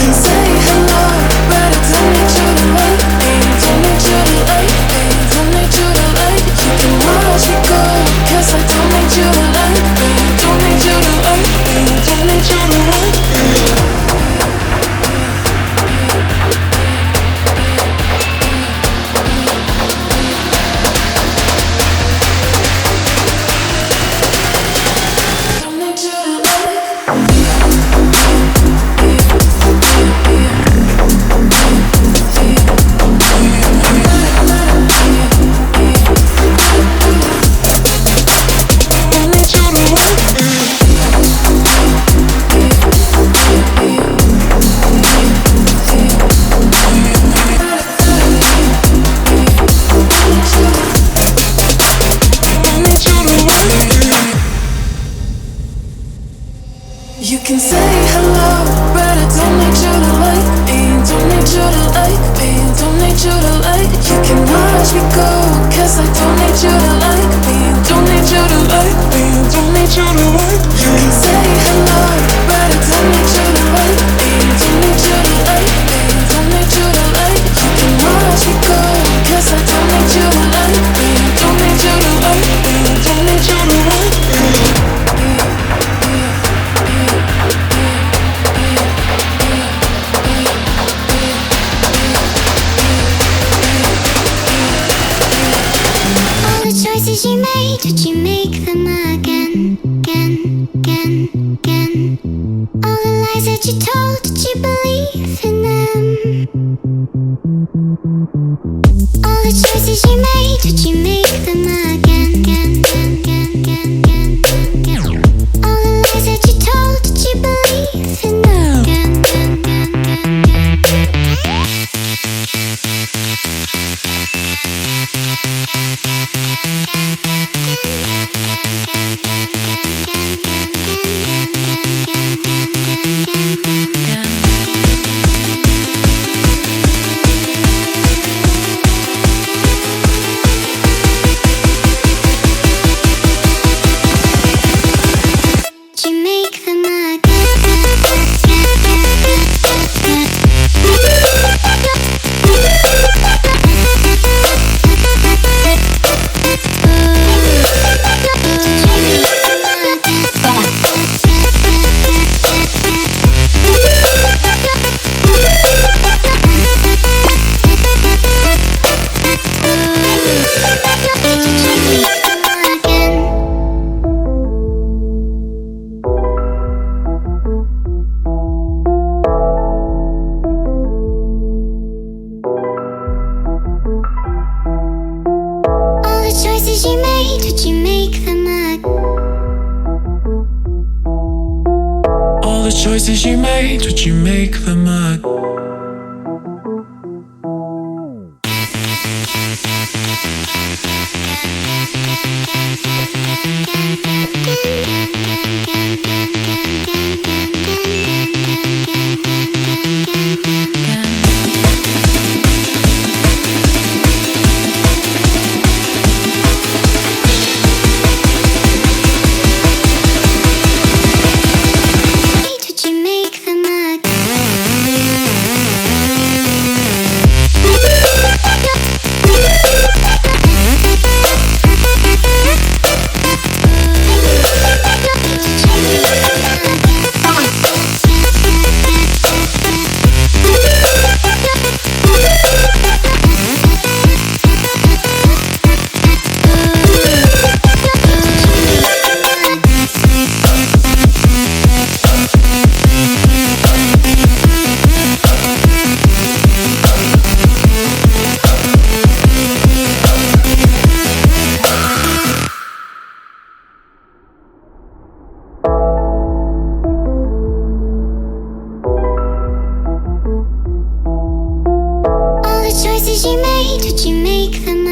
can say hello, but I don't need you to like me. Don't need you to like me. Don't need you to like. You can watch me go, 'cause I don't need you to like me. Don't need you to like me. Don't need you to like me. You can say hello, but I don't need you to like me. Don't need you to like me. Don't need you to like. You can watch me go, 'cause I don't need you to like me. Don't need you to like me. Don't need you to like. You can say hello, but I don't need you to like me. Don't need you to like me. Don't need you to like. You can watch me go, 'cause I don't need you to like me. Don't need you to like me. Don't need you to like me. Choices you made, did you make them again, again, again, again? All the lies that you told, did you believe in them? All the choices you made, did you make them again, again, again, again, again, again? All the lies that you told, did you believe in them? Again, again, again, again, again. Choices you made, did you make them again? Choices you made, did you make them